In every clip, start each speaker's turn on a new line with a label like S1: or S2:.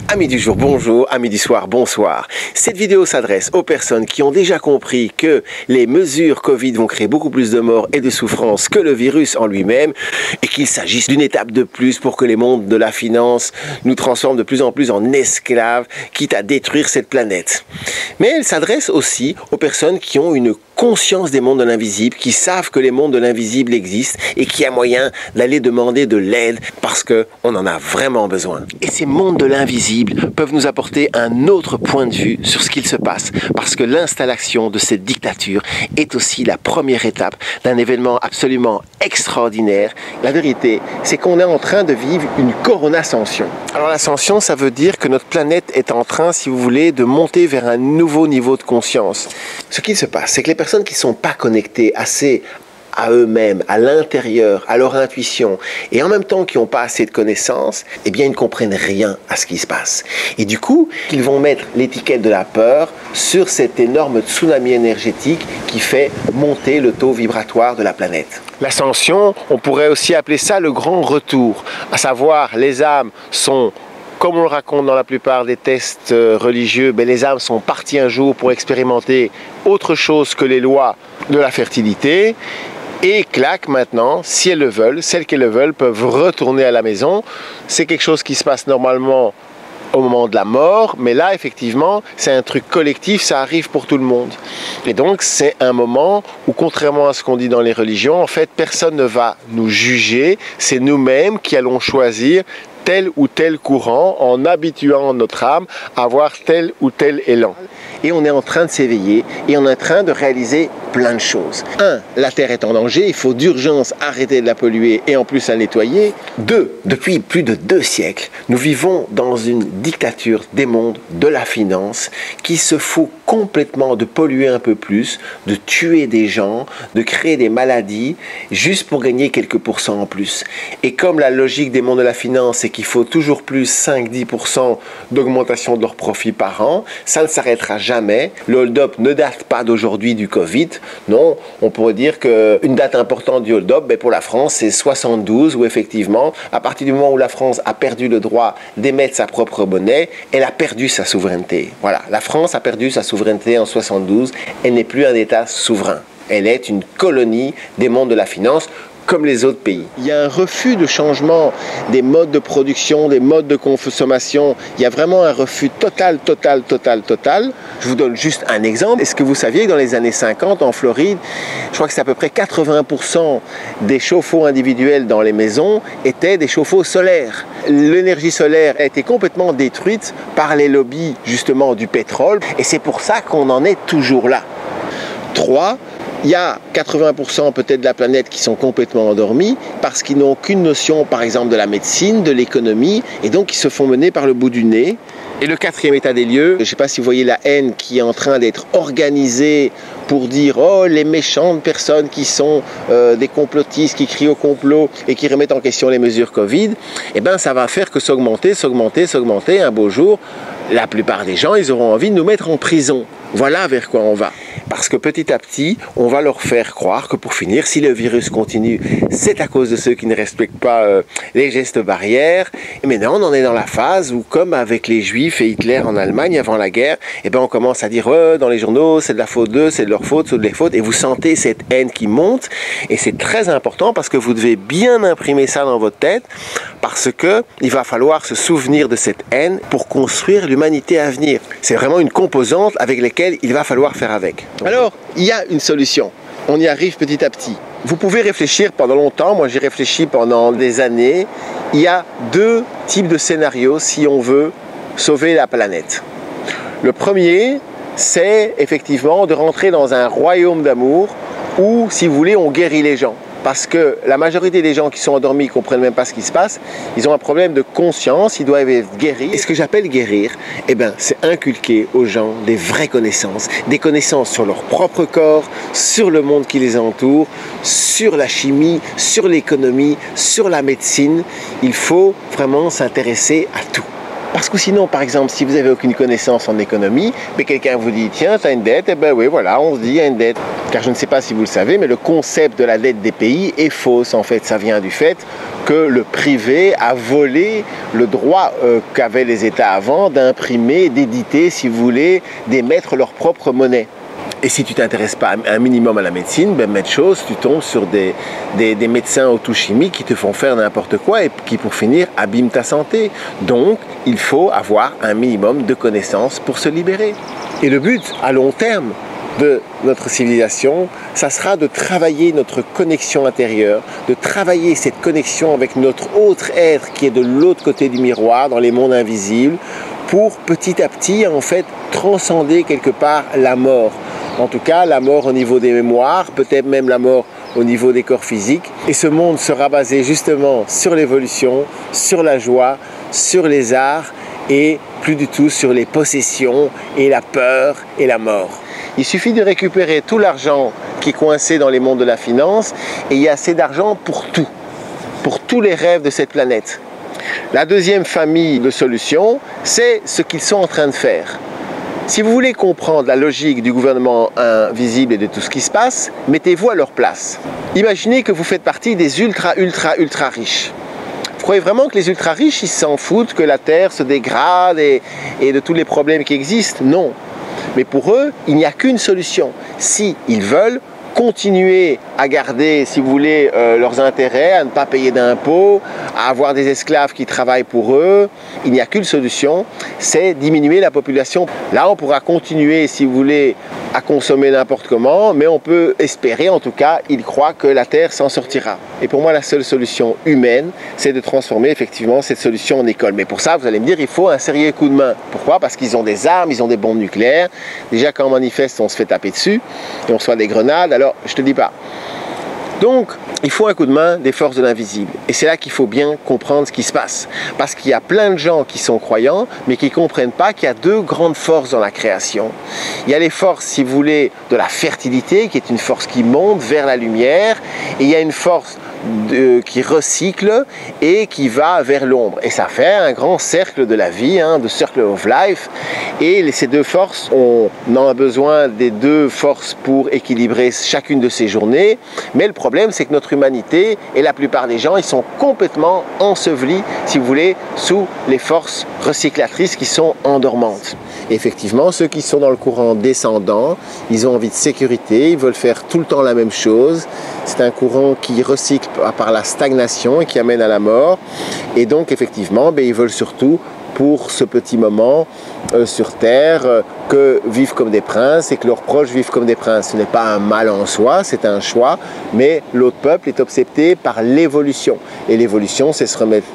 S1: Amis du jour, bonjour. Amis du soir, bonsoir. Cette vidéo s'adresse aux personnes qui ont déjà compris que les mesures Covid vont créer beaucoup plus de morts et de souffrances que le virus en lui-même et qu'il s'agisse d'une étape de plus pour que les mondes de la finance nous transforment de plus en plus en esclaves, quitte à détruire cette planète. Mais elle s'adresse aussi aux personnes qui ont une conscience des mondes de l'invisible, qui savent que les mondes de l'invisible existent et qui a moyen d'aller demander de l'aide parce qu'on en a vraiment besoin. Et ces mondes de l'invisible peuvent nous apporter un autre point de vue sur ce qu'il se passe parce que l'installation de cette dictature est aussi la première étape d'un événement absolument extraordinaire. La vérité, c'est qu'on est en train de vivre une coronascension. Alors l'ascension, ça veut dire que notre planète est en train, si vous voulez, de monter vers un nouveau niveau de conscience. Ce qu'il se passe, c'est que les personnes qui ne sont pas connectées assez à eux-mêmes, à l'intérieur, à leur intuition, et en même temps qui n'ont pas assez de connaissances, eh bien ils ne comprennent rien à ce qui se passe. Et du coup, ils vont mettre l'étiquette de la peur sur cet énorme tsunami énergétique qui fait monter le taux vibratoire de la planète. L'ascension, on pourrait aussi appeler ça le grand retour, à savoir les âmes sont, comme on le raconte dans la plupart des tests religieux, les âmes sont parties un jour pour expérimenter autre chose que les lois de la fertilité. Et clac, maintenant, si elles le veulent, celles qui le veulent peuvent retourner à la maison. C'est quelque chose qui se passe normalement au moment de la mort, mais là, effectivement, c'est un truc collectif, ça arrive pour tout le monde. Et donc, c'est un moment où, contrairement à ce qu'on dit dans les religions, en fait, personne ne va nous juger, c'est nous-mêmes qui allons choisir tel ou tel courant en habituant notre âme à avoir tel ou tel élan. Et on est en train de s'éveiller et on est en train de réaliser plein de choses. 1. La Terre est en danger, il faut d'urgence arrêter de la polluer et en plus la nettoyer. 2. Depuis plus de 2 siècles, nous vivons dans une dictature des mondes de la finance qui se fout complètement de polluer un peu plus, de tuer des gens, de créer des maladies juste pour gagner quelques pourcents en plus. Et comme la logique des mondes de la finance c'est qu'il faut toujours plus 5-10% d'augmentation de leurs profits par an, ça ne s'arrêtera jamais. Le hold-up ne date pas d'aujourd'hui du Covid. Non, on pourrait dire qu'une date importante du hold-up, pour la France, c'est 72, où effectivement, à partir du moment où la France a perdu le droit d'émettre sa propre monnaie, elle a perdu sa souveraineté. Voilà, la France a perdu sa souveraineté en 72, elle n'est plus un État souverain. Elle est une colonie des mondes de la finance, comme les autres pays. Il y a un refus de changement des modes de production, des modes de consommation. Il y a vraiment un refus total. Je vous donne juste un exemple. Est-ce que vous saviez que dans les années 50, en Floride, je crois que c'est à peu près 80% des chauffe-eau individuels dans les maisons étaient des chauffe-eau solaires. L'énergie solaire a été complètement détruite par les lobbies justement du pétrole et c'est pour ça qu'on en est toujours là. 3. Il y a 80% peut-être de la planète qui sont complètement endormis parce qu'ils n'ont aucune notion, par exemple, de la médecine, de l'économie, et donc ils se font mener par le bout du nez. Et le 4e état des lieux, je ne sais pas si vous voyez la haine qui est en train d'être organisée pour dire « Oh, les méchantes personnes qui sont des complotistes, qui crient au complot et qui remettent en question les mesures Covid », eh bien ça va faire que s'augmenter, un beau jour, la plupart des gens, ils auront envie de nous mettre en prison. Voilà vers quoi on va. Parce que petit à petit, on va leur faire croire que pour finir, si le virus continue, c'est à cause de ceux qui ne respectent pas les gestes barrières. Et maintenant, on en est dans la phase où, comme avec les Juifs et Hitler en Allemagne avant la guerre, eh ben, on commence à dire dans les journaux, c'est de la faute d'eux, c'est de leur faute, c'est de leur faute. Et vous sentez cette haine qui monte. Et c'est très important parce que vous devez bien imprimer ça dans votre tête parce qu'il va falloir se souvenir de cette haine pour construire l'humanité à venir. C'est vraiment une composante avec laquelle il va falloir faire avec. Alors, il y a une solution. On y arrive petit à petit. Vous pouvez réfléchir pendant longtemps. Moi, j'ai réfléchi pendant des années. Il y a 2 types de scénarios si on veut sauver la planète. Le premier, c'est effectivement de rentrer dans un royaume d'amour où, si vous voulez, on guérit les gens. Parce que la majorité des gens qui sont endormis ne comprennent même pas ce qui se passe. Ils ont un problème de conscience, ils doivent être guéris. Et ce que j'appelle guérir, c'est inculquer aux gens des vraies connaissances. Des connaissances sur leur propre corps, sur le monde qui les entoure, sur la chimie, sur l'économie, sur la médecine. Il faut vraiment s'intéresser à tout. Parce que sinon, par exemple, si vous n'avez aucune connaissance en économie, mais quelqu'un vous dit, tiens, tu as une dette, oui, voilà, on se dit, il y a une dette. Car je ne sais pas si vous le savez, mais le concept de la dette des pays est fausse. En fait, ça vient du fait que le privé a volé le droit qu'avaient les États avant d'imprimer, d'éditer, si vous voulez, d'émettre leur propre monnaie. Et si tu t'intéresses pas un minimum à la médecine, ben, même chose, tu tombes sur des médecins auto-chimiques qui te font faire n'importe quoi et qui, pour finir, abîment ta santé. Donc, il faut avoir un minimum de connaissances pour se libérer. Et le but, à long terme, de notre civilisation, ça sera de travailler notre connexion intérieure, de travailler cette connexion avec notre autre être qui est de l'autre côté du miroir, dans les mondes invisibles, pour petit à petit, en fait, transcender quelque part la mort. En tout cas, la mort au niveau des mémoires, peut-être même la mort au niveau des corps physiques. Et ce monde sera basé justement sur l'évolution, sur la joie, sur les arts et plus du tout sur les possessions et la peur et la mort. Il suffit de récupérer tout l'argent qui est coincé dans les mondes de la finance et il y a assez d'argent pour tout, pour tous les rêves de cette planète. La deuxième famille de solutions, c'est ce qu'ils sont en train de faire. Si vous voulez comprendre la logique du gouvernement invisible et de tout ce qui se passe, mettez-vous à leur place. Imaginez que vous faites partie des ultra riches. Vous croyez vraiment que les ultra riches, ils s'en foutent que la Terre se dégrade et de tous les problèmes qui existent? Non. Mais pour eux, il n'y a qu'une solution. Si ils veulent continuer à garder, si vous voulez, leurs intérêts, à ne pas payer d'impôts, à avoir des esclaves qui travaillent pour eux, il n'y a qu'une solution, c'est diminuer la population. Là, on pourra continuer, si vous voulez, à consommer n'importe comment, mais on peut espérer, en tout cas, ils croient que la Terre s'en sortira. Et pour moi, la seule solution humaine, c'est de transformer effectivement cette solution en école. Mais pour ça, vous allez me dire, il faut un sérieux coup de main. Pourquoi? Parce qu'ils ont des armes, ils ont des bombes nucléaires. Déjà, quand on manifeste, on se fait taper dessus et on reçoit des grenades. Alors, je te dis pas. Donc, il faut un coup de main des forces de l'invisible. Et c'est là qu'il faut bien comprendre ce qui se passe. Parce qu'il y a plein de gens qui sont croyants, mais qui ne comprennent pas qu'il y a deux grandes forces dans la création. Il y a les forces, si vous voulez, de la fertilité, qui est une force qui monte vers la lumière. Et il y a une force qui recycle et qui va vers l'ombre. Et ça fait un grand cercle de la vie, de circle of life. Et ces deux forces, on a besoin des deux forces pour équilibrer chacune de ces journées. Mais le problème, c'est que notre humanité et la plupart des gens, ils sont complètement ensevelis, si vous voulez, sous les forces recyclatrices qui sont endormantes. Et effectivement, ceux qui sont dans le courant descendant, ils ont envie de sécurité, ils veulent faire tout le temps la même chose. C'est un courant qui recycle par la stagnation et qui amène à la mort. Et donc, effectivement, ils veulent surtout, pour ce petit moment sur Terre, que vivent comme des princes et que leurs proches vivent comme des princes. Ce n'est pas un mal en soi, c'est un choix, mais l'autre peuple est obsédé par l'évolution. Et l'évolution, c'est se remettre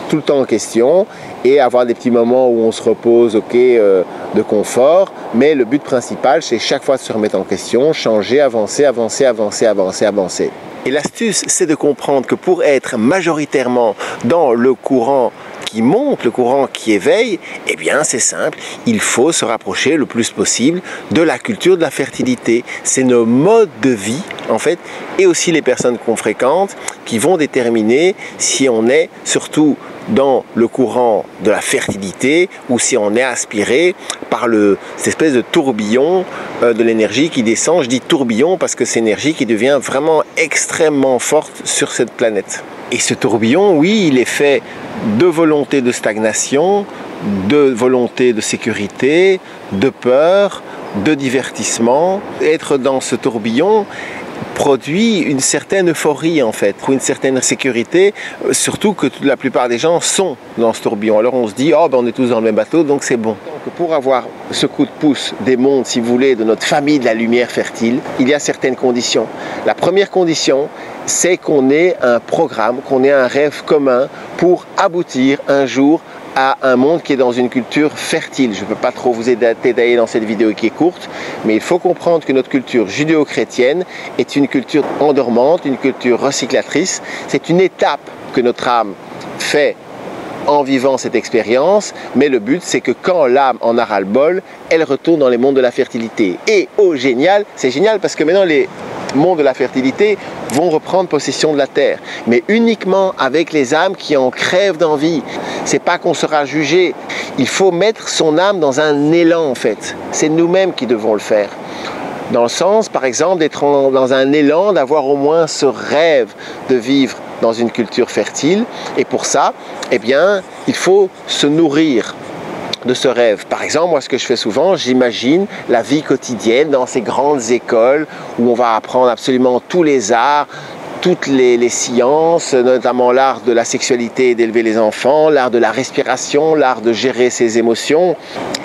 S1: tout le temps en question et avoir des petits moments où on se repose, de confort. Mais le but principal, c'est chaque fois de se remettre en question, changer, avancer, avancer, avancer, avancer, avancer. Et l'astuce, c'est de comprendre que pour être majoritairement dans le courant qui monte, le courant qui éveille, eh bien c'est simple, il faut se rapprocher le plus possible de la culture de la fertilité. C'est nos modes de vie, en fait, et aussi les personnes qu'on fréquente, qui vont déterminer si on est surtout dans le courant de la fertilité ou si on est aspiré par cette espèce de tourbillon de l'énergie qui descend. Je dis tourbillon parce que c'est une énergie qui devient vraiment extrêmement forte sur cette planète. Et ce tourbillon, oui, il est fait de volonté de stagnation, de volonté de sécurité, de peur, de divertissement. Être dans ce tourbillon produit une certaine euphorie en fait, ou une certaine sécurité, surtout que la plupart des gens sont dans ce tourbillon. Alors on se dit, on est tous dans le même bateau, donc c'est bon. Donc pour avoir ce coup de pouce des mondes, si vous voulez, de notre famille de la lumière fertile, il y a certaines conditions. La première condition, c'est qu'on ait un programme, qu'on ait un rêve commun pour aboutir un jour à un monde qui est dans une culture fertile. Je ne peux pas trop vous détailler dans cette vidéo qui est courte, mais il faut comprendre que notre culture judéo-chrétienne est une culture endormante, une culture recyclatrice. C'est une étape que notre âme fait en vivant cette expérience, mais le but c'est que quand l'âme en a ras-le-bol, elle retourne dans les mondes de la fertilité. Et génial, c'est génial parce que maintenant les mondes de la fertilité vont reprendre possession de la terre, mais uniquement avec les âmes qui en crèvent d'envie. C'est pas qu'on sera jugé, il faut mettre son âme dans un élan en fait, c'est nous-mêmes qui devons le faire. Dans le sens, par exemple, d'être dans un élan, d'avoir au moins ce rêve de vivre dans une culture fertile. Et pour ça, eh bien, il faut se nourrir de ce rêve. Par exemple, moi, ce que je fais souvent, j'imagine la vie quotidienne dans ces grandes écoles où on va apprendre absolument tous les arts, toutes les sciences, notamment l'art de la sexualité et d'élever les enfants, l'art de la respiration, l'art de gérer ses émotions.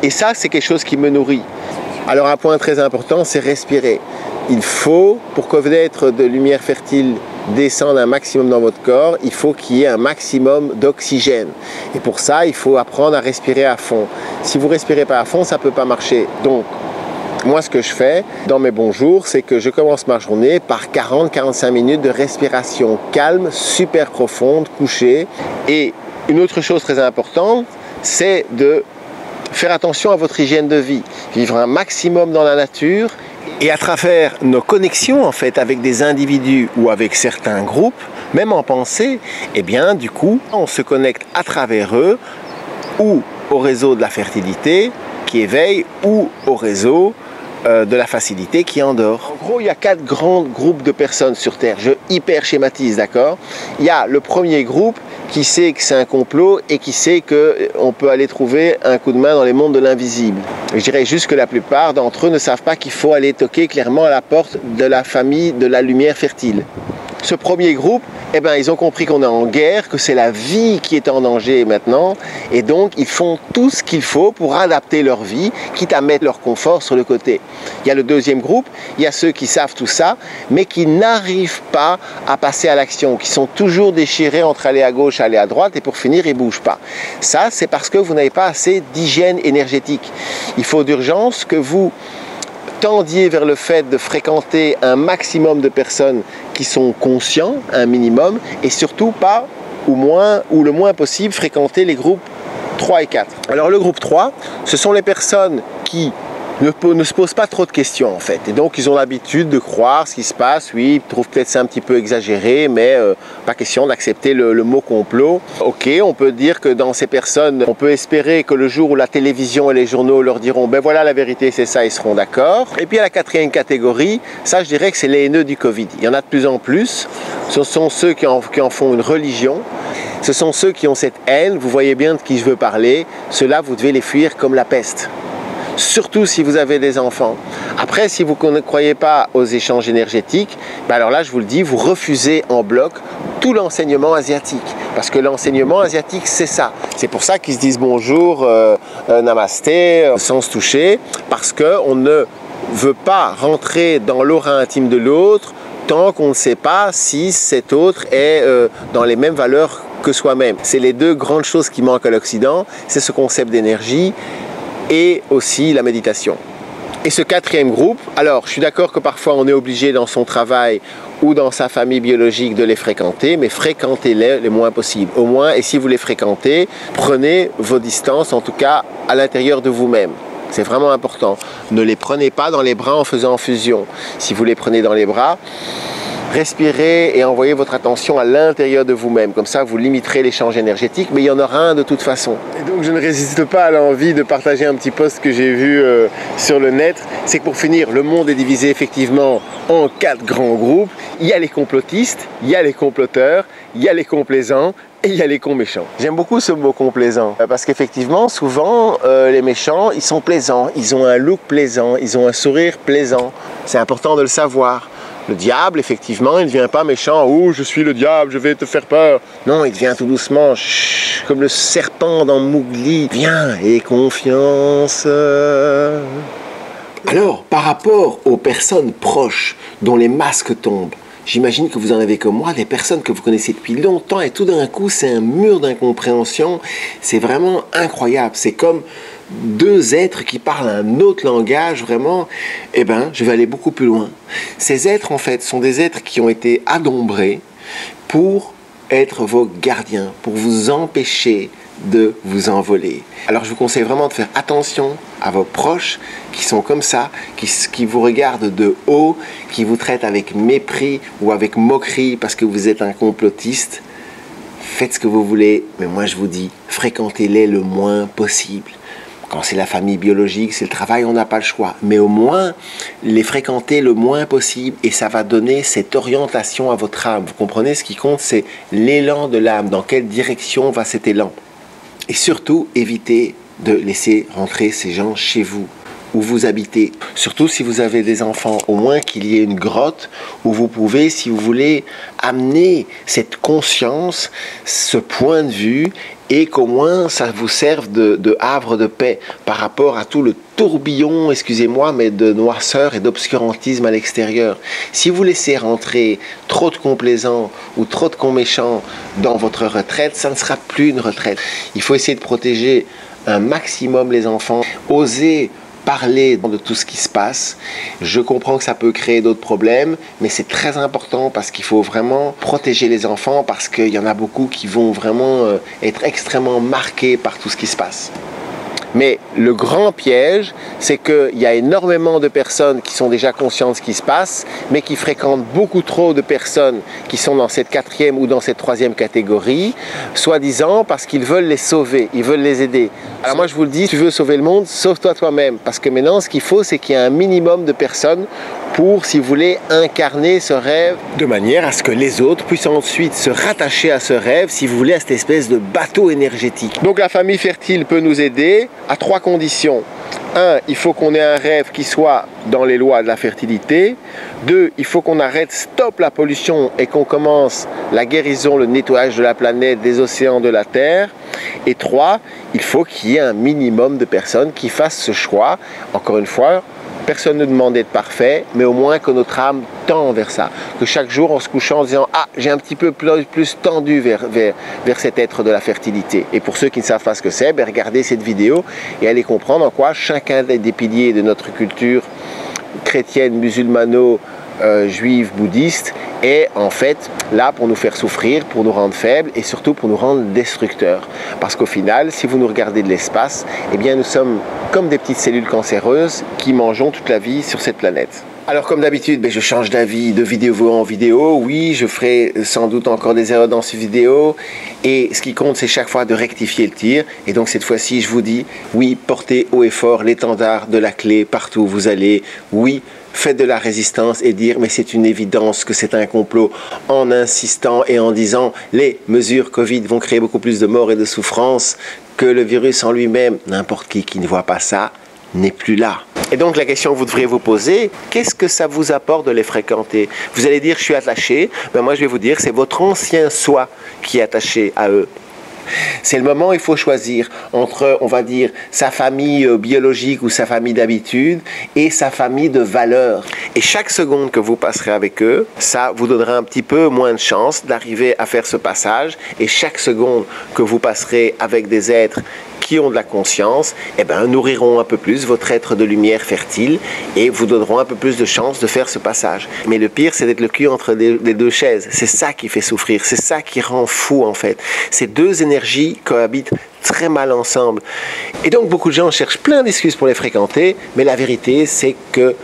S1: Et ça, c'est quelque chose qui me nourrit. Alors, un point très important, c'est respirer. Il faut, pour que l'être de lumière fertile descende un maximum dans votre corps, il faut qu'il y ait un maximum d'oxygène. Et pour ça, il faut apprendre à respirer à fond. Si vous ne respirez pas à fond, ça ne peut pas marcher. Donc, moi, ce que je fais dans mes bons jours, c'est que je commence ma journée par 40-45 minutes de respiration calme, super profonde, couchée. Et une autre chose très importante, c'est de faire attention à votre hygiène de vie. Vivre un maximum dans la nature et à travers nos connexions en fait avec des individus ou avec certains groupes, même en pensée, eh bien du coup, on se connecte à travers eux ou au réseau de la fertilité qui éveille ou au réseau de la facilité qui endort. En gros, il y a 4 grands groupes de personnes sur Terre. Je hyper schématise, d'accord? Il y a le premier groupe qui sait que c'est un complot et qui sait qu'on peut aller trouver un coup de main dans les mondes de l'invisible. Je dirais juste que la plupart d'entre eux ne savent pas qu'il faut aller toquer clairement à la porte de la famille de la lumière fertile. Ce premier groupe, eh ben, ils ont compris qu'on est en guerre, que c'est la vie qui est en danger maintenant, et donc ils font tout ce qu'il faut pour adapter leur vie, quitte à mettre leur confort sur le côté. Il y a le deuxième groupe, il y a ceux qui savent tout ça, mais qui n'arrivent pas à passer à l'action, qui sont toujours déchirés entre aller à gauche, aller à droite, et pour finir, ils ne bougent pas. Ça, c'est parce que vous n'avez pas assez d'hygiène énergétique. Il faut d'urgence que vous tendiez vers le fait de fréquenter un maximum de personnes qui sont conscients, un minimum, et surtout pas, ou le moins possible, fréquenter les groupes 3 et 4. Alors le groupe 3, ce sont les personnes qui ne se posent pas trop de questions en fait. Et donc ils ont l'habitude de croire ce qui se passe. Oui, ils trouvent peut-être ça un petit peu exagéré, mais pas question d'accepter le mot complot. Ok, on peut dire que dans ces personnes, on peut espérer que le jour où la télévision et les journaux leur diront ben voilà la vérité c'est ça, ils seront d'accord. Et puis à la quatrième catégorie, ça je dirais que c'est les haineux du Covid. Il y en a de plus en plus. Ce sont ceux qui en font une religion. Ce sont ceux qui ont cette haine. Vous voyez bien de qui je veux parler. Ceux-là, vous devez les fuir comme la peste. Surtout si vous avez des enfants. Après, si vous ne croyez pas aux échanges énergétiques, ben alors là, je vous le dis, vous refusez en bloc tout l'enseignement asiatique. Parce que l'enseignement asiatique, c'est ça. C'est pour ça qu'ils se disent bonjour, namasté, sans se toucher. Parce qu'on ne veut pas rentrer dans l'aura intime de l'autre tant qu'on ne sait pas si cet autre est dans les mêmes valeurs que soi-même. C'est les deux grandes choses qui manquent à l'Occident. C'est ce concept d'énergie et aussi la méditation. Et ce quatrième groupe, alors je suis d'accord que parfois on est obligé dans son travail ou dans sa famille biologique de les fréquenter, mais fréquentez-les le moins possible. Au moins, et si vous les fréquentez, prenez vos distances, en tout cas à l'intérieur de vous-même. C'est vraiment important. Ne les prenez pas dans les bras en faisant fusion. Si vous les prenez dans les bras, respirez et envoyez votre attention à l'intérieur de vous-même. Comme ça, vous limiterez l'échange énergétique, mais il y en aura un de toute façon. Et donc, je ne résiste pas à l'envie de partager un petit post que j'ai vu sur le net. C'est que pour finir, le monde est divisé effectivement en 4 grands groupes. Il y a les complotistes, il y a les comploteurs, il y a les complaisants, et il y a les cons méchants. J'aime beaucoup ce mot complaisant parce qu'effectivement, souvent, les méchants, ils sont plaisants. Ils ont un look plaisant, ils ont un sourire plaisant. C'est important de le savoir. Le diable, effectivement, il ne vient pas méchant. « Oh, je suis le diable, je vais te faire peur. » Non, il vient tout doucement, chut, comme le serpent dans Mowgli. Viens, aie confiance. Alors, par rapport aux personnes proches dont les masques tombent, j'imagine que vous en avez comme moi, des personnes que vous connaissez depuis longtemps et tout d'un coup, c'est un mur d'incompréhension. C'est vraiment incroyable. C'est comme 2 êtres qui parlent un autre langage, vraiment. Eh bien, je vais aller beaucoup plus loin. Ces êtres, en fait, sont des êtres qui ont été adombrés pour être vos gardiens, pour vous empêcher de vous envoler. Alors je vous conseille vraiment de faire attention à vos proches qui sont comme ça, qui vous regardent de haut, qui vous traitent avec mépris ou avec moquerie parce que vous êtes un complotiste. Faites ce que vous voulez, mais moi je vous dis, fréquentez-les le moins possible. Quand c'est la famille biologique, c'est le travail, on n'a pas le choix. Mais au moins, les fréquenter le moins possible et ça va donner cette orientation à votre âme. Vous comprenez, ce qui compte, c'est l'élan de l'âme. Dans quelle direction va cet élan? Et surtout, évitez de laisser rentrer ces gens chez vous, où vous habitez. Surtout si vous avez des enfants, au moins qu'il y ait une grotte où vous pouvez, si vous voulez, amener cette conscience, ce point de vue, et qu'au moins ça vous serve de havre de paix par rapport à tout le tourbillon, excusez-moi, mais de noirceur et d'obscurantisme à l'extérieur. Si vous laissez rentrer trop de complaisants ou trop de méchants dans votre retraite, ça ne sera plus une retraite. Il faut essayer de protéger un maximum les enfants, oser parler de tout ce qui se passe. Je comprends que ça peut créer d'autres problèmes, mais c'est très important parce qu'il faut vraiment protéger les enfants parce qu'il y en a beaucoup qui vont vraiment être extrêmement marqués par tout ce qui se passe. Mais le grand piège, c'est qu'il y a énormément de personnes qui sont déjà conscientes de ce qui se passe, mais qui fréquentent beaucoup trop de personnes qui sont dans cette 4e ou dans cette 3e catégorie, soi-disant parce qu'ils veulent les sauver, ils veulent les aider. Alors moi je vous le dis, tu veux sauver le monde, sauve-toi toi-même. Parce que maintenant, ce qu'il faut, c'est qu'il y ait un minimum de personnes pour, si vous voulez, incarner ce rêve de manière à ce que les autres puissent ensuite se rattacher à ce rêve, si vous voulez, à cette espèce de bateau énergétique. Donc la famille fertile peut nous aider à 3 conditions. 1, il faut qu'on ait un rêve qui soit dans les lois de la fertilité. 2, il faut qu'on arrête, stop la pollution et qu'on commence la guérison, le nettoyage de la planète, des océans, de la Terre. Et 3, il faut qu'il y ait un minimum de personnes qui fassent ce choix. Encore une fois, personne ne demande d'être parfait, mais au moins que notre âme tend vers ça. Que chaque jour, en se couchant, en disant « Ah, j'ai un petit peu plus tendu vers cet être de la fertilité. » Et pour ceux qui ne savent pas ce que c'est, ben regardez cette vidéo et allez comprendre en quoi chacun des piliers de notre culture chrétienne, musulmano, juive, bouddhiste, est en fait là pour nous faire souffrir, pour nous rendre faibles et surtout pour nous rendre destructeurs. Parce qu'au final, si vous nous regardez de l'espace, eh bien nous sommes comme des petites cellules cancéreuses qui mangeons toute la vie sur cette planète. Alors comme d'habitude, ben, je change d'avis de vidéo en vidéo. Oui, je ferai sans doute encore des erreurs dans ces vidéos. Et ce qui compte, c'est chaque fois de rectifier le tir. Et donc cette fois-ci, je vous dis, oui, portez haut et fort l'étendard de la clé partout où vous allez. Oui, faites de la résistance et dire mais c'est une évidence que c'est un complot, en insistant et en disant les mesures Covid vont créer beaucoup plus de morts et de souffrances que le virus en lui-même. N'importe qui ne voit pas ça n'est plus là. Et donc la question que vous devriez vous poser, qu'est-ce que ça vous apporte de les fréquenter? Vous allez dire je suis attaché, ben moi je vais vous dire c'est votre ancien soi qui est attaché à eux. C'est le moment où il faut choisir entre, on va dire, sa famille biologique ou sa famille d'habitude et sa famille de valeurs. Et chaque seconde que vous passerez avec eux, ça vous donnera un petit peu moins de chance d'arriver à faire ce passage. Et chaque seconde que vous passerez avec des êtres qui ont de la conscience, eh ben, nourriront un peu plus votre être de lumière fertile et vous donneront un peu plus de chance de faire ce passage. Mais le pire, c'est d'être le cul entre les deux chaises. C'est ça qui fait souffrir, c'est ça qui rend fou en fait. Ces deux énergies cohabitent très mal ensemble. Et donc beaucoup de gens cherchent plein d'excuses pour les fréquenter, mais la vérité, c'est que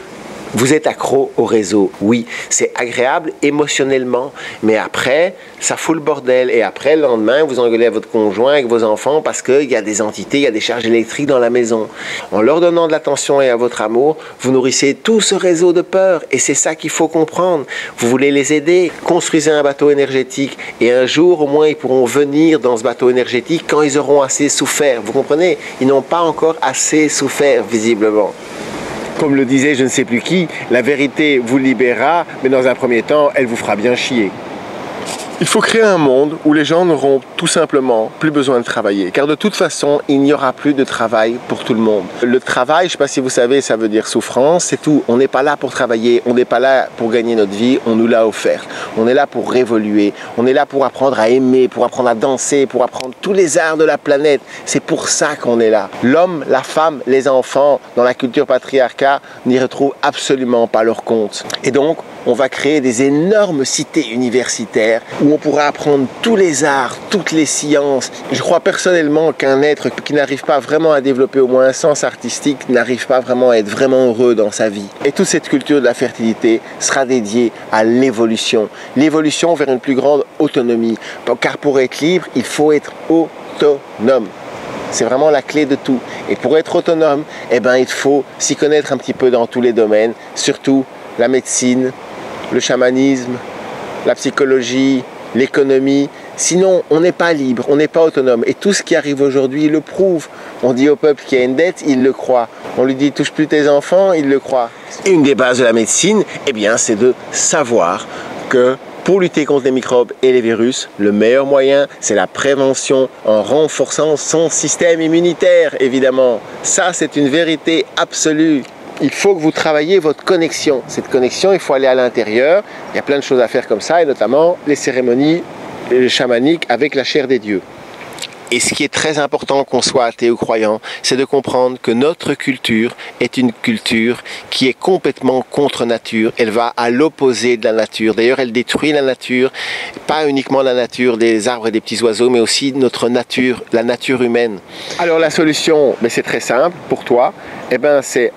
S1: vous êtes accro au réseau. Oui, c'est agréable émotionnellement, mais après, ça fout le bordel. Et après, le lendemain, vous engueulez à votre conjoint, avec vos enfants, parce qu'il y a des entités, il y a des charges électriques dans la maison. En leur donnant de l'attention et à votre amour, vous nourrissez tout ce réseau de peur. Et c'est ça qu'il faut comprendre. Vous voulez les aider. Construisez un bateau énergétique. Et un jour, au moins, ils pourront venir dans ce bateau énergétique quand ils auront assez souffert. Vous comprenez? Ils n'ont pas encore assez souffert, visiblement. Comme le disait je ne sais plus qui, la vérité vous libérera, mais dans un premier temps, elle vous fera bien chier. Il faut créer un monde où les gens n'auront tout simplement plus besoin de travailler. Car de toute façon, il n'y aura plus de travail pour tout le monde. Le travail, je ne sais pas si vous savez, ça veut dire souffrance, c'est tout. On n'est pas là pour travailler, on n'est pas là pour gagner notre vie, on nous l'a offert. On est là pour révoluer, on est là pour apprendre à aimer, pour apprendre à danser, pour apprendre tous les arts de la planète. C'est pour ça qu'on est là. L'homme, la femme, les enfants, dans la culture patriarcat, n'y retrouvent absolument pas leur compte. Et donc, on va créer des énormes cités universitaires où on pourra apprendre tous les arts, toutes les sciences. Je crois personnellement qu'un être qui n'arrive pas vraiment à développer au moins un sens artistique n'arrive pas vraiment à être vraiment heureux dans sa vie. Et toute cette culture de la fertilité sera dédiée à l'évolution. L'évolution vers une plus grande autonomie. Car pour être libre, il faut être autonome. C'est vraiment la clé de tout. Et pour être autonome, eh ben, il faut s'y connaître un petit peu dans tous les domaines, surtout la médecine, le chamanisme, la psychologie, l'économie. Sinon, on n'est pas libre, on n'est pas autonome. Et tout ce qui arrive aujourd'hui le prouve. On dit au peuple qu'il y a une dette, il le croit. On lui dit touche plus tes enfants, il le croit. Et une des bases de la médecine, eh bien, c'est de savoir que pour lutter contre les microbes et les virus, le meilleur moyen, c'est la prévention en renforçant son système immunitaire, évidemment. Ça, c'est une vérité absolue. Il faut que vous travailliez votre connexion. Cette connexion, il faut aller à l'intérieur. Il y a plein de choses à faire comme ça, et notamment les cérémonies chamaniques avec la chair des dieux. Et ce qui est très important, qu'on soit athée ou croyant, c'est de comprendre que notre culture est une culture qui est complètement contre nature. Elle va à l'opposé de la nature. D'ailleurs, elle détruit la nature, pas uniquement la nature des arbres et des petits oiseaux, mais aussi notre nature, la nature humaine. Alors la solution, c'est très simple pour toi. C'est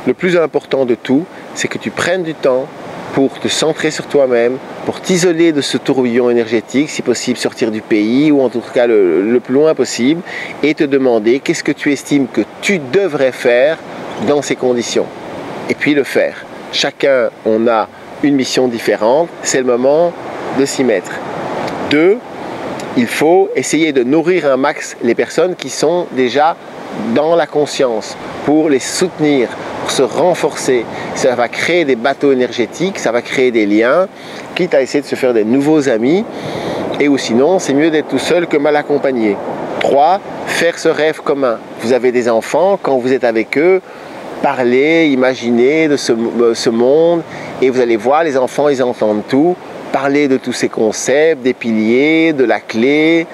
S1: le plus important de tout, c'est que tu prennes du temps pour te centrer sur toi-même, pour t'isoler de ce tourbillon énergétique, si possible sortir du pays, ou en tout cas le plus loin possible, et te demander qu'est-ce que tu estimes que tu devrais faire dans ces conditions. Et puis le faire. Chacun, on a une mission différente, c'est le moment de s'y mettre. 2, il faut essayer de nourrir un max les personnes qui sont déjà dans la conscience, pour les soutenir, pour se renforcer. Ça va créer des bateaux énergétiques, ça va créer des liens, quitte à essayer de se faire des nouveaux amis, et ou sinon, c'est mieux d'être tout seul que mal accompagné. 3, faire ce rêve commun. Vous avez des enfants, quand vous êtes avec eux, parlez, imaginez de ce monde, et vous allez voir, les enfants, ils entendent tout. Parlez de tous ces concepts, des piliers, de la clé.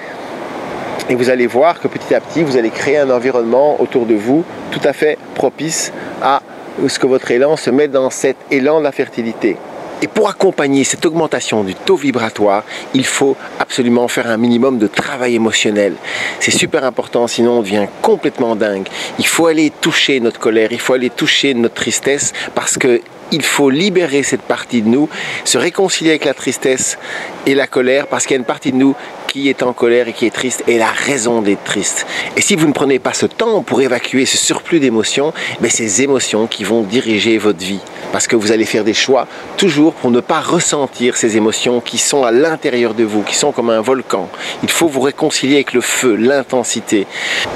S1: Et vous allez voir que petit à petit, vous allez créer un environnement autour de vous tout à fait propice à ce que votre élan se mette dans cet élan de la fertilité. Et pour accompagner cette augmentation du taux vibratoire, il faut absolument faire un minimum de travail émotionnel. C'est super important, sinon on devient complètement dingue. Il faut aller toucher notre colère, il faut aller toucher notre tristesse, parce que il faut libérer cette partie de nous, se réconcilier avec la tristesse et la colère, parce qu'il y a une partie de nous qui est en colère et qui est triste, et la raison d'être triste. Et si vous ne prenez pas ce temps pour évacuer ce surplus d'émotions, ces émotions qui vont diriger votre vie. Parce que vous allez faire des choix toujours pour ne pas ressentir ces émotions qui sont à l'intérieur de vous, qui sont comme un volcan. Il faut vous réconcilier avec le feu, l'intensité.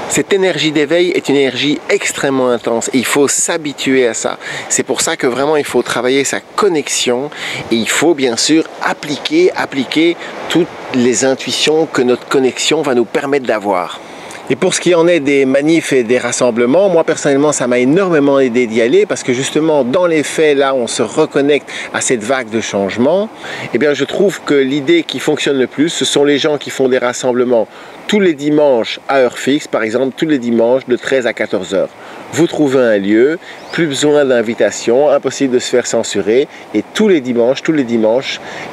S1: Cette énergie d'éveil est une énergie extrêmement intense et il faut s'habituer à ça. C'est pour ça que vraiment il faut travailler sa connexion et il faut bien sûr appliquer toutes les intuitions que notre connexion va nous permettre d'avoir. Et pour ce qui en est des manifs et des rassemblements, moi personnellement ça m'a énormément aidé d'y aller parce que justement dans les faits là on se reconnecte à cette vague de changement. Et bien je trouve que l'idée qui fonctionne le plus, ce sont les gens qui font des rassemblements tous les dimanches à heure fixe, par exemple tous les dimanches de 13 à 14 heures. Vous trouvez un lieu, plus besoin d'invitation, impossible de se faire censurer, et tous les dimanches,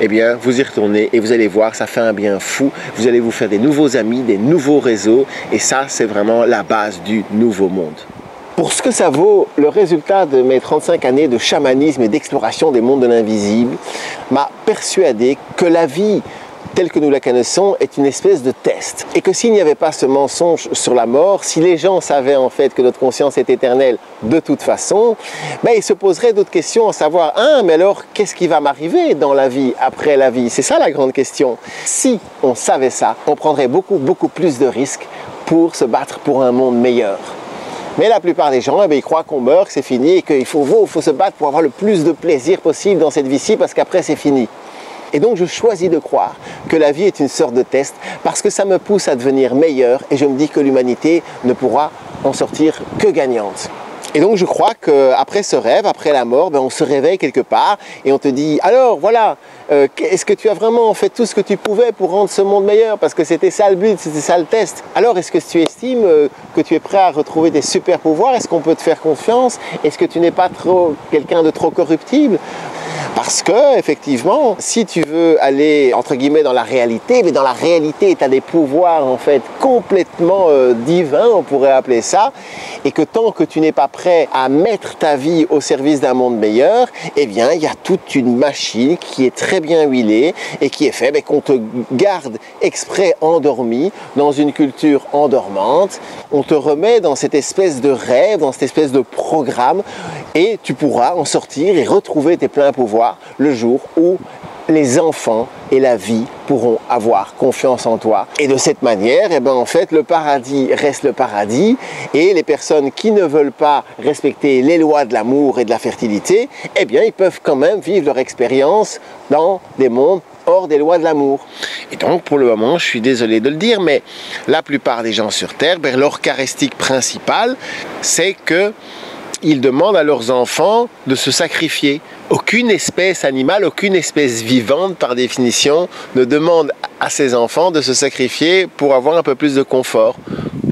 S1: eh bien, vous y retournez et vous allez voir, ça fait un bien fou. Vous allez vous faire des nouveaux amis, des nouveaux réseaux, et ça, c'est vraiment la base du nouveau monde. Pour ce que ça vaut, le résultat de mes 35 années de chamanisme et d'exploration des mondes de l'invisible m'a persuadé que la vie telle que nous la connaissons est une espèce de test. Et que s'il n'y avait pas ce mensonge sur la mort, si les gens savaient en fait que notre conscience est éternelle de toute façon, ils se poseraient d'autres questions, à savoir, mais alors qu'est-ce qui va m'arriver dans la vie, après la vie? C'est ça la grande question. Si on savait ça, on prendrait beaucoup plus de risques pour se battre pour un monde meilleur. Mais la plupart des gens, ils croient qu'on meurt, que c'est fini et qu'il faut se battre pour avoir le plus de plaisir possible dans cette vie-ci parce qu'après c'est fini. Et donc je choisis de croire que la vie est une sorte de test parce que ça me pousse à devenir meilleur et je me dis que l'humanité ne pourra en sortir que gagnante. Et donc je crois qu'après ce rêve, après la mort, on se réveille quelque part et on te dit « Alors voilà, est-ce que tu as vraiment fait tout ce que tu pouvais pour rendre ce monde meilleur ?» Parce que c'était ça le but, c'était ça le test. Alors est-ce que tu estimes que tu es prêt à retrouver des super pouvoirs? Est-ce qu'on peut te faire confiance? Est-ce que tu n'es pas quelqu'un de trop corruptible? Parce que, effectivement, si tu veux aller, entre guillemets, dans la réalité, mais dans la réalité, tu as des pouvoirs, en fait, complètement divins, on pourrait appeler ça, et que tant que tu n'es pas prêt à mettre ta vie au service d'un monde meilleur, eh bien, il y a toute une machine qui est très bien huilée et qui est faite, mais qu'on te garde exprès endormi dans une culture endormante. On te remet dans cette espèce de rêve, dans cette espèce de programme, et tu pourras en sortir et retrouver tes pleins pouvoirs le jour où les enfants et la vie pourront avoir confiance en toi. Et de cette manière, eh ben, en fait, le paradis reste le paradis, et les personnes qui ne veulent pas respecter les lois de l'amour et de la fertilité, eh bien, ils peuvent quand même vivre leur expérience dans des mondes hors des lois de l'amour. Et donc, pour le moment, je suis désolé de le dire, mais la plupart des gens sur Terre, ben, leur caractéristique principale, c'est que ils demandent à leurs enfants de se sacrifier. Aucune espèce animale, aucune espèce vivante, par définition, ne demande à ses enfants de se sacrifier pour avoir un peu plus de confort.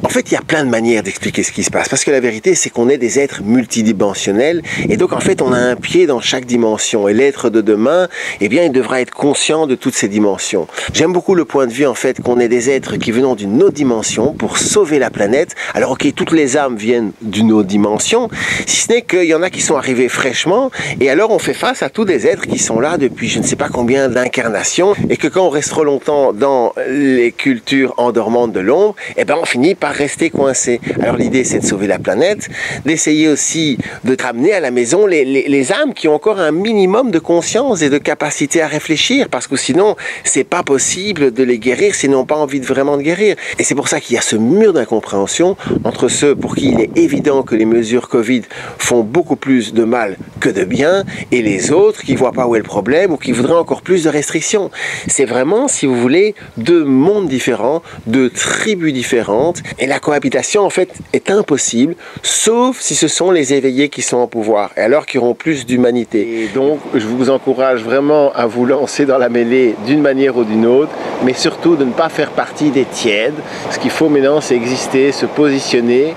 S1: En fait, il y a plein de manières d'expliquer ce qui se passe, parce que la vérité, c'est qu'on est des êtres multidimensionnels, et donc en fait, on a un pied dans chaque dimension, et l'être de demain, eh bien, il devra être conscient de toutes ces dimensions. J'aime beaucoup le point de vue, en fait, qu'on est des êtres qui venons d'une autre dimension pour sauver la planète. Alors, ok, toutes les âmes viennent d'une autre dimension, si ce n'est qu'il y en a qui sont arrivés fraîchement, et alors on fait face à tous des êtres qui sont là depuis je ne sais pas combien d'incarnations, et que quand on reste trop longtemps dans les cultures endormantes de l'ombre, eh ben, on finit par rester coincé. Alors l'idée, c'est de sauver la planète, d'essayer aussi de te ramener à la maison les âmes qui ont encore un minimum de conscience et de capacité à réfléchir, parce que sinon c'est pas possible de les guérir s'ils n'ont pas envie de vraiment de guérir. Et c'est pour ça qu'il y a ce mur d'incompréhension entre ceux pour qui il est évident que les mesures Covid font beaucoup plus de mal que de bien, et les autres qui voient pas où est le problème ou qui voudraient encore plus de restrictions. C'est vraiment, si vous voulez, deux mondes différents, deux tribus différentes. Et la cohabitation, en fait, est impossible, sauf si ce sont les éveillés qui sont au pouvoir, et alors qu'ils auront plus d'humanité. Et donc, je vous encourage vraiment à vous lancer dans la mêlée d'une manière ou d'une autre, mais surtout de ne pas faire partie des tièdes. Ce qu'il faut maintenant, c'est exister, se positionner.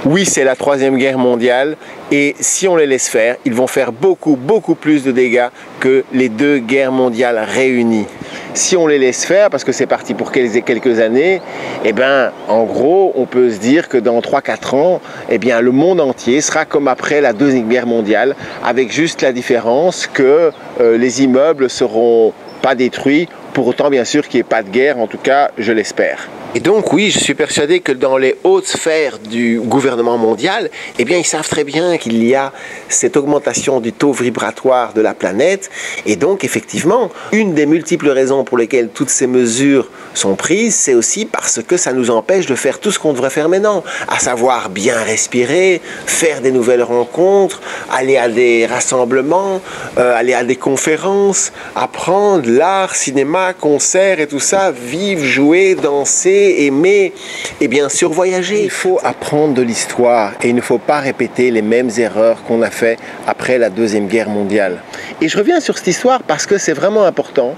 S1: Oui, c'est la Troisième Guerre mondiale, et si on les laisse faire, ils vont faire beaucoup plus de dégâts que les deux guerres mondiales réunies. Si on les laisse faire, parce que c'est parti pour quelques années, eh ben, en gros, on peut se dire que dans 3-4 ans, eh bien, le monde entier sera comme après la Deuxième Guerre mondiale, avec juste la différence que les immeubles ne seront pas détruits, pour autant bien sûr qu'il n'y ait pas de guerre, en tout cas, je l'espère. Et donc oui, je suis persuadé que dans les hautes sphères du gouvernement mondial, eh bien ils savent très bien qu'il y a cette augmentation du taux vibratoire de la planète, et donc effectivement, une des multiples raisons pour lesquelles toutes ces mesures sont prises, c'est aussi parce que ça nous empêche de faire tout ce qu'on devrait faire maintenant, à savoir bien respirer, faire des nouvelles rencontres, aller à des rassemblements, aller à des conférences, apprendre l'art, cinéma, concerts et tout ça, vivre, jouer, danser, aimer et bien sûr voyager. Il faut apprendre de l'histoire et il ne faut pas répéter les mêmes erreurs qu'on a fait après la Deuxième Guerre mondiale. Et je reviens sur cette histoire parce que c'est vraiment important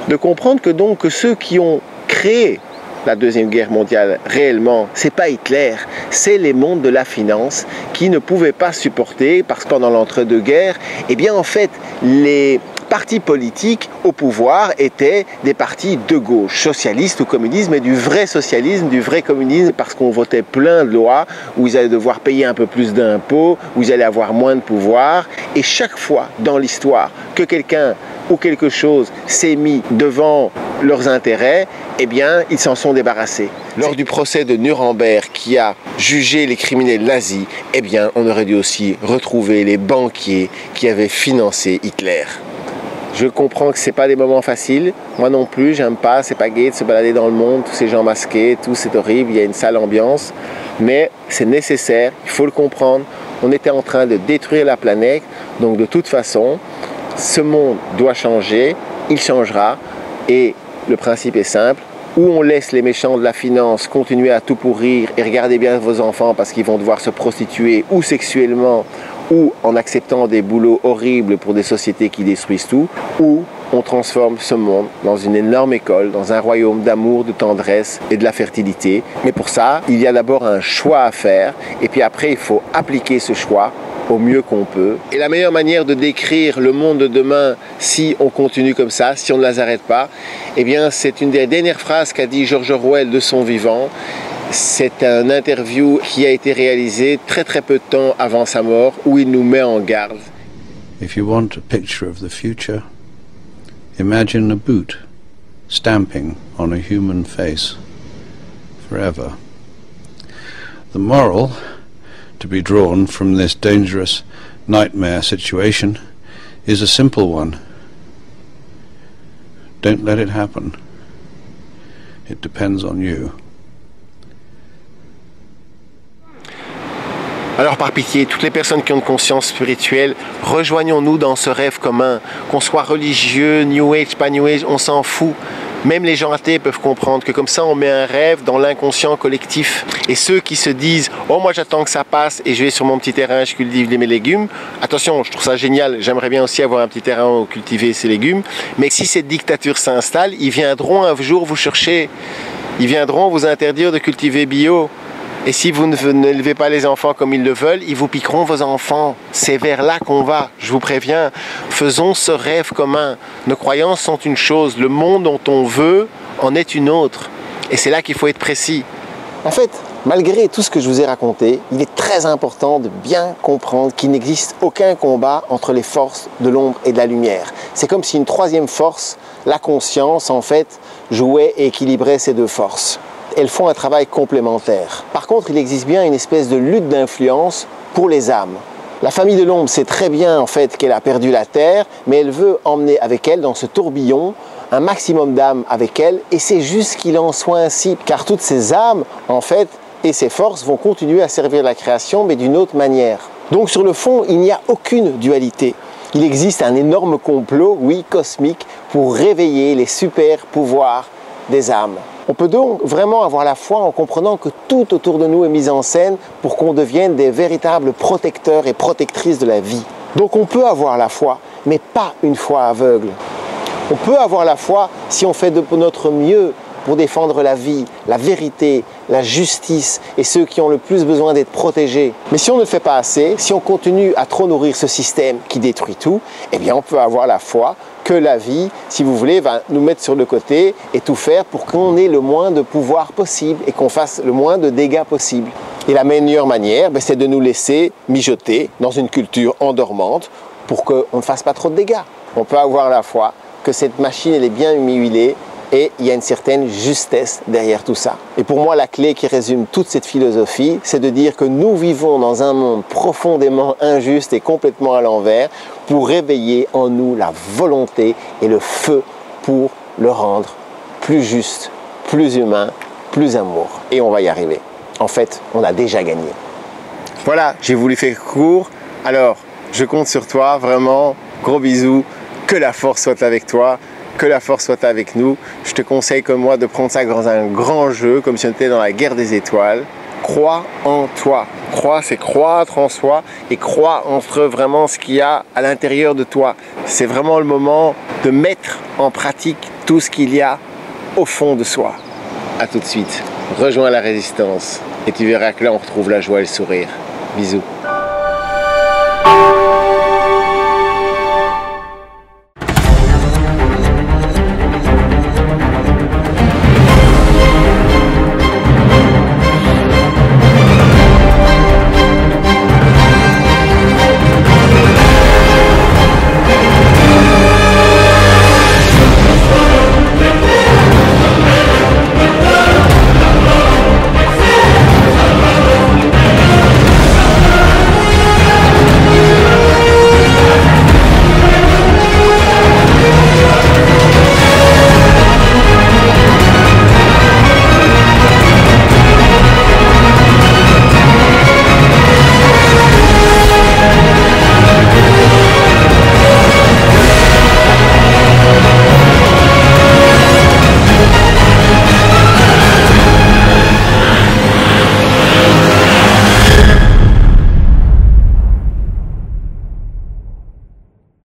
S1: de comprendre que donc que ceux qui ont créé la Deuxième Guerre mondiale réellement, c'est pas Hitler, c'est les mondes de la finance qui ne pouvaient pas supporter, parce que pendant l'entre-deux-guerres, eh bien en fait les partis politiques au pouvoir étaient des partis de gauche, socialistes ou communistes, mais du vrai socialisme, du vrai communisme, parce qu'on votait plein de lois où ils allaient devoir payer un peu plus d'impôts, où ils allaient avoir moins de pouvoir. Et chaque fois dans l'histoire que quelqu'un ou quelque chose s'est mis devant leurs intérêts, eh bien, ils s'en sont débarrassés. Lors du procès de Nuremberg qui a jugé les criminels nazis, eh bien, on aurait dû aussi retrouver les banquiers qui avaient financé Hitler. Je comprends que ce n'est pas des moments faciles. Moi non plus, j'aime pas, c'est pas gai de se balader dans le monde, tous ces gens masqués, tout c'est horrible, il y a une sale ambiance. Mais c'est nécessaire, il faut le comprendre. On était en train de détruire la planète, donc de toute façon, ce monde doit changer, il changera. Et le principe est simple, où on laisse les méchants de la finance continuer à tout pourrir, et regardez bien vos enfants parce qu'ils vont devoir se prostituer ou sexuellement, ou en acceptant des boulots horribles pour des sociétés qui détruisent tout, ou on transforme ce monde dans une énorme école, dans un royaume d'amour, de tendresse et de la fertilité. Mais pour ça, il y a d'abord un choix à faire, et puis après il faut appliquer ce choix au mieux qu'on peut. Et la meilleure manière de décrire le monde de demain, si on continue comme ça, si on ne les arrête pas, eh bien c'est une des dernières phrases qu'a dit George Orwell de son vivant. C'est un interview qui a été réalisé très peu de temps avant sa mort, où il nous met en garde.
S2: If you want a picture of the future, imagine a boot stamping on a human face forever. The moral to be drawn from this dangerous nightmare situation is a simple one. Don't let it happen. It depends on you.
S1: Alors par pitié, toutes les personnes qui ont une conscience spirituelle, rejoignons-nous dans ce rêve commun. Qu'on soit religieux, New Age, pas New Age, on s'en fout. Même les gens athées peuvent comprendre que comme ça on met un rêve dans l'inconscient collectif. Et ceux qui se disent « Oh moi j'attends que ça passe et je vais sur mon petit terrain, je cultive mes légumes », attention, je trouve ça génial, j'aimerais bien aussi avoir un petit terrain où cultiver ces légumes, mais si cette dictature s'installe, ils viendront un jour vous chercher, ils viendront vous interdire de cultiver bio. Et si vous n'élevez pas les enfants comme ils le veulent, ils vous piqueront vos enfants. C'est vers là qu'on va, je vous préviens. Faisons ce rêve commun. Nos croyances sont une chose, le monde dont on veut en est une autre. Et c'est là qu'il faut être précis. En fait, malgré tout ce que je vous ai raconté, il est très important de bien comprendre qu'il n'existe aucun combat entre les forces de l'ombre et de la lumière. C'est comme si une troisième force, la conscience, en fait, jouait et équilibrait ces deux forces. Elles font un travail complémentaire. Par contre, il existe bien une espèce de lutte d'influence pour les âmes. La famille de l'ombre sait très bien en fait qu'elle a perdu la terre, mais elle veut emmener avec elle dans ce tourbillon un maximum d'âmes avec elle, et c'est juste qu'il en soit ainsi, car toutes ces âmes en fait et ces forces vont continuer à servir la création, mais d'une autre manière. Donc sur le fond, il n'y a aucune dualité. Il existe un énorme complot, oui, cosmique, pour réveiller les super pouvoirs des âmes. On peut donc vraiment avoir la foi en comprenant que tout autour de nous est mis en scène pour qu'on devienne des véritables protecteurs et protectrices de la vie. Donc on peut avoir la foi, mais pas une foi aveugle. On peut avoir la foi si on fait de notre mieux pour défendre la vie, la vérité, la justice et ceux qui ont le plus besoin d'être protégés. Mais si on ne le fait pas assez, si on continue à trop nourrir ce système qui détruit tout, eh bien on peut avoir la foi que la vie, si vous voulez, va nous mettre sur le côté et tout faire pour qu'on ait le moins de pouvoir possible et qu'on fasse le moins de dégâts possible. Et la meilleure manière, c'est de nous laisser mijoter dans une culture endormante pour qu'on ne fasse pas trop de dégâts. On peut avoir la foi que cette machine elle est bien huilée et il y a une certaine justesse derrière tout ça. Et pour moi, la clé qui résume toute cette philosophie, c'est de dire que nous vivons dans un monde profondément injuste et complètement à l'envers pour réveiller en nous la volonté et le feu pour le rendre plus juste, plus humain, plus amour. Et on va y arriver. En fait, on a déjà gagné. Voilà, j'ai voulu faire court. Alors, je compte sur toi, vraiment. Gros bisous. Que la force soit avec toi. Que la force soit avec nous. Je te conseille comme moi de prendre ça dans un grand jeu, comme si on était dans la guerre des étoiles. Crois en toi. Croire, c'est croître en soi et croire entre vraiment ce qu'il y a à l'intérieur de toi. C'est vraiment le moment de mettre en pratique tout ce qu'il y a au fond de soi. A tout de suite. Rejoins la résistance et tu verras que là on retrouve la joie et le sourire. Bisous.